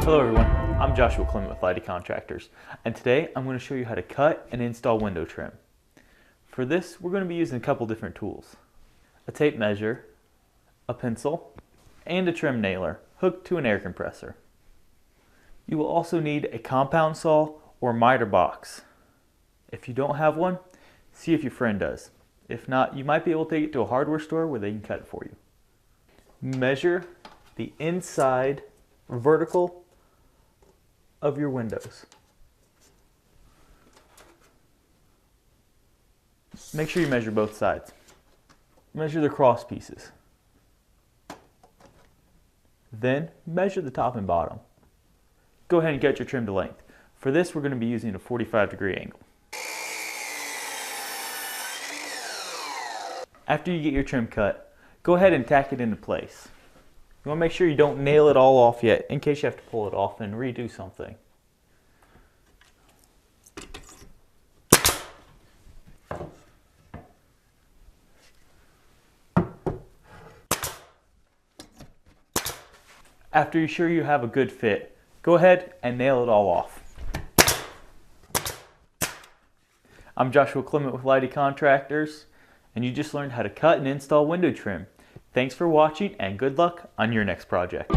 Hello everyone, I'm Joshua Clement with Lighty Contractors, and today I'm going to show you how to cut and install window trim. For this, we're going to be using a couple different tools. A tape measure, a pencil, and a trim nailer hooked to an air compressor. You will also need a compound saw or miter box. If you don't have one, see if your friend does. If not, you might be able to take it to a hardware store where they can cut it for you. Measure the inside vertical of your windows. Make sure you measure both sides. Measure the cross pieces. Then measure the top and bottom. Go ahead and cut your trim to length. For this, we're going to be using a 45-degree angle. After you get your trim cut, go ahead and tack it into place. You want to make sure you don't nail it all off yet, in case you have to pull it off and redo something. After you're sure you have a good fit, go ahead and nail it all off. I'm Joshua Clement with Lighty Contractors, and you just learned how to cut and install window trim. Thanks for watching, and good luck on your next project.